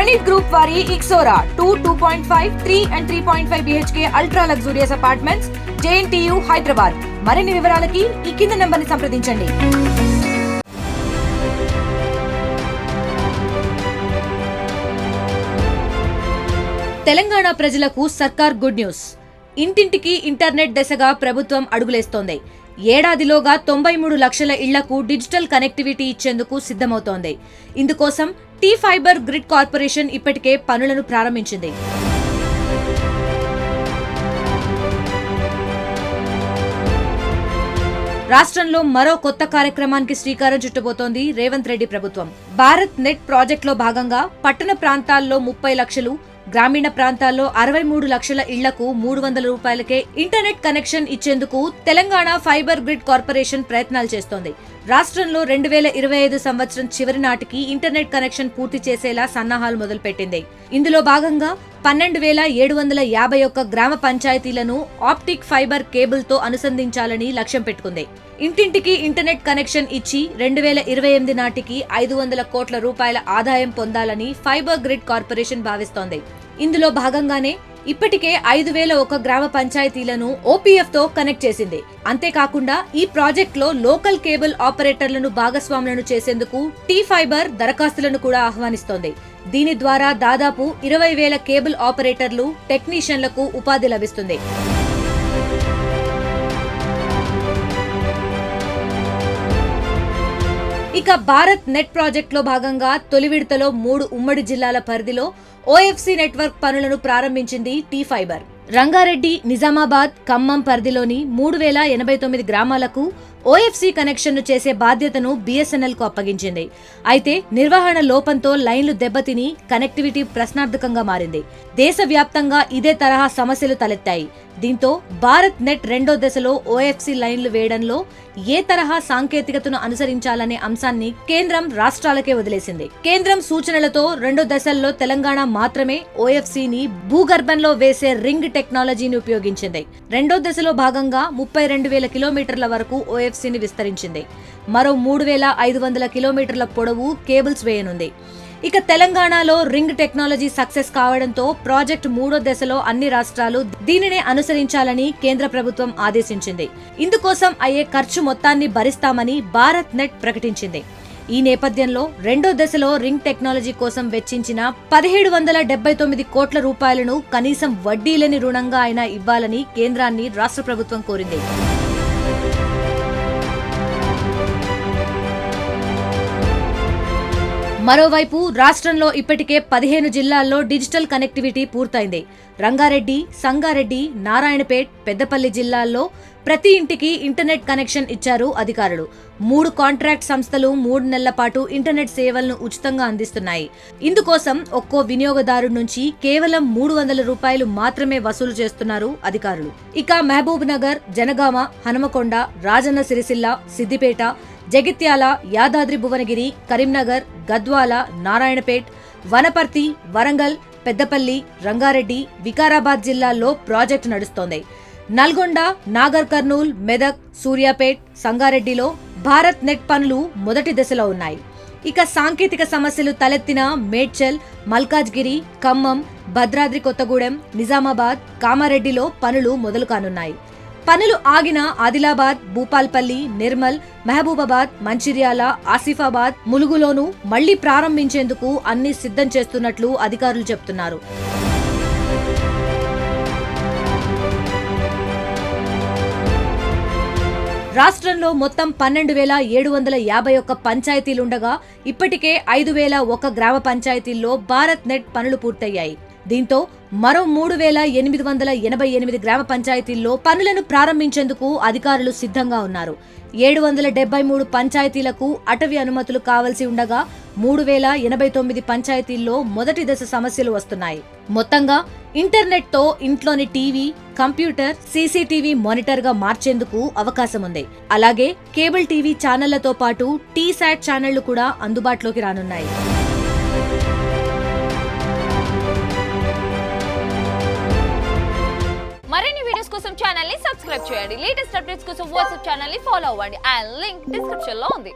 Zenith Group వారి Ixora 2.5, 3 and 3.5 BHK ultra luxurious apartments, JNTU Hyderabad. మరిన్ని వివరాలకి ఈ కింద నంబర్ని సంప్రదించండి. తెలంగాణ ప్రజలకు సర్కార్ గుడ్ న్యూస్. ఇంటింటికి ఇంటర్నెట్ దిశగా ప్రభుత్వం అడుగులేస్తోంది. ఏడాదిలోగా 93 లక్షల ఇళ్లకు డిజిటల్ కనెక్టివిటీ ఇచ్చేందుకు సిద్ధమవుతోంది. ఇందుకోసం టీ ఫైబర్ గ్రిడ్ కార్పొరేషన్ ఇప్పటికే పనులను ప్రారంభించింది. రాష్ట్రంలో మరో కొత్త కార్యక్రమానికి శ్రీకారం చుట్టబోతోంది రేవంత్ రెడ్డి ప్రభుత్వం. భారత్ నెట్ ప్రాజెక్టులో భాగంగా పట్టణ ప్రాంతాల్లో 30 లక్షలు, గ్రామీణ ప్రాంతాల్లో 63 లక్షల ఇళ్లకు 300 రూపాయలకే ఇంటర్నెట్ కనెక్షన్ ఇచ్చేందుకు తెలంగాణ ఫైబర్ గ్రిడ్ కార్పొరేషన్ ప్రయత్నాలు చేస్తోంది. రాష్ట్రంలో 2025 సంవత్సరం చివరి నాటికి ఇంటర్నెట్ కనెక్షన్ పూర్తి చేసేలా సన్నాహాలు మొదలుపెట్టింది. ఇందులో భాగంగా 12,751 గ్రామ పంచాయతీలను ఆప్టిక్ ఫైబర్ కేబుల్ తో అనుసంధించాలని లక్ష్యం పెట్టుకుంది. ఇంటింటికి ఇంటర్నెట్ కనెక్షన్ ఇచ్చి 2028 నాటికి 500 కోట్ల రూపాయల ఆదాయం పొందాలని ఫైబర్ గ్రిడ్ కార్పొరేషన్ భావిస్తోంది. ఇందులో భాగంగానే ఇప్పటికే 5,001 గ్రామ పంచాయతీలను ఓపీఎఫ్ తో కనెక్ట్ చేసింది. అంతేకాకుండా ఈ ప్రాజెక్ట్ లో లోకల్ కేబుల్ ఆపరేటర్లను భాగస్వాములను చేసేందుకు టీ ఫైబర్ దరఖాస్తులను కూడా ఆహ్వానిస్తోంది. దీని ద్వారా దాదాపు 20,000 కేబుల్ ఆపరేటర్లు, టెక్నీషియన్లకు ఉపాధి లభిస్తుంది. ఇక భారత్ నెట్ ప్రాజెక్ట్ లో భాగంగా తొలి విడతలో 3 ఉమ్మడి జిల్లాల పరిధిలో ఓఎఫ్సి నెట్వర్క్ పనులను ప్రారంభించింది టీ ఫైబర్. రంగారెడ్డి, నిజామాబాద్, ఖమ్మం పరిధిలోని 3,089 గ్రామాలకు ఓఎఫ్సి కనెక్షన్ను చేసే బాధ్యతను బిఎస్ఎన్ఎల్ కు అప్పగించింది. అయితే నిర్వహణ లోపంతో లైన్లు దెబ్బతిని కనెక్టివిటీ ప్రశ్నార్థకంగా మారింది. దేశవ్యాప్తంగా ఇదే తరహా సమస్యలు తలెత్తాయి. దీంతో భారత్ నెట్ రెండో దశలో ఓఎఫ్సి లైన్లు వేయడంలో ఏ తరహా సాంకేతికతను అనుసరించాలనే అంశాన్ని కేంద్రం రాష్ట్రాలకే వదిలేసింది. కేంద్రం సూచనలతో రెండో దశల్లో తెలంగాణ మాత్రమే ఓఎఫ్సిని భూగర్భంలో వేసే రింగ్ టెక్నాలజీని ఉపయోగించింది. రెండో దశలో భాగంగా 32,000 కిలోమీటర్ల వరకు ఓఎఫ్సిని విస్తరించింది. మరో 3,500 కిలోమీటర్ల పొడవు కేబుల్స్ వేయనుంది. ఇక తెలంగాణలో రింగ్ టెక్నాలజీ సక్సెస్ కావడంతో ప్రాజెక్టు మూడో దశలో అన్ని రాష్ట్రాలు దీనినే అనుసరించాలని కేంద్ర ప్రభుత్వం ఆదేశించింది. ఇందుకోసం అయ్యే ఖర్చు మొత్తాన్ని భరిస్తామని భారత్ నెట్ ప్రకటించింది. ఈ నేపథ్యంలో రెండో దశలో రింగ్ టెక్నాలజీ కోసం వెచ్చించిన 1,779 కోట్ల రూపాయలను కనీసం వడ్డీ లేని రుణంగా అయినా ఇవ్వాలని కేంద్రాన్ని రాష్ట్ర ప్రభుత్వం కోరింది. మరోవైపు రాష్ట్రంలో ఇప్పటికే 15 జిల్లాల్లో డిజిటల్ కనెక్టివిటీ పూర్తయింది. రంగారెడ్డి, సంగారెడ్డి, నారాయణపేట్, పెద్దపల్లి జిల్లాల్లో ప్రతి ఇంటికి ఇంటర్నెట్ కనెక్షన్ ఇచ్చారు అధికారులు. 3 కాంట్రాక్ట్ సంస్థలు 3 నెలల పాటు ఇంటర్నెట్ సేవలను ఉచితంగా అందిస్తున్నాయి. ఇందుకోసం ఒక్కో వినియోగదారు నుంచి కేవలం 300 రూపాయలు మాత్రమే వసూలు చేస్తున్నారు అధికారులు. ఇక మహబూబ్ నగర్, జనగామ, హనుమకొండ, రాజన్న సిరిసిల్ల, సిద్దిపేట, జగిత్యాల, యాదాద్రి భువనగిరి, కరీంనగర్, గద్వాల, నారాయణపేట్, వనపర్తి, వరంగల్, పెద్దపల్లి, రంగారెడ్డి, వికారాబాద్ జిల్లాల్లో ప్రాజెక్టు నడుస్తోంది. నల్గొండ, నాగర్ కర్నూల్, మెదక్, సూర్యాపేట్, సంగారెడ్డిలో భారత్ నెట్ పనులు మొదటి దశలో ఉన్నాయి. ఇక సాంకేతిక సమస్యలు తలెత్తిన మేడ్చల్, మల్కాజ్గిరి, ఖమ్మం, భద్రాద్రి కొత్తగూడెం, నిజామాబాద్, కామారెడ్డిలో పనులు మొదలు కానున్నాయి. పనులు ఆగిన ఆదిలాబాద్, భూపాల్పల్లి, నిర్మల్, మహబూబాబాద్, మంచిర్యాల, ఆసిఫాబాద్, ములుగులోనూ మళ్లీ ప్రారంభించేందుకు అన్ని సిద్ధం చేస్తున్నట్లు అధికారులు చెబుతున్నారు. రాష్ట్రంలో మొత్తం 12,751 పంచాయతీలుండగా ఇప్పటికే 5,001 గ్రామ పంచాయతీల్లో భారత్ నెట్ పనులు పూర్తయ్యాయి. దీంతో మరో 3,888 గ్రామ పంచాయతీల్లో పనులను ప్రారంభించేందుకు అధికారులు సిద్ధంగా ఉన్నారు. 773 పంచాయతీలకు అటవీ అనుమతులు కావలసి ఉండగా 3,089 పంచాయతీల్లో మొదటి దశ సమస్యలు వస్తున్నాయి. మొత్తంగా ఇంటర్నెట్ తో ఇంట్లోని టీవీ, కంప్యూటర్, సీసీటీవీ మానిటర్ గా మార్చేందుకు అవకాశం ఉంది. అలాగే కేబుల్ టీవీ ఛానళ్లతో పాటు టీశాట్ ఛానళ్లు కూడా అందుబాటులోకి రానున్నాయి. మరిన్ని వీడియోస్ కోసం ఛానల్ ని సబ్స్క్రైబ్ చేయండి. లేటెస్ట్ అప్డేట్స్ కోసం వాట్సాప్ ఛానల్ ని ఫాలో అవ్వండి. ఆ లింక్ డిస్క్రిప్షన్ లో ఉంది.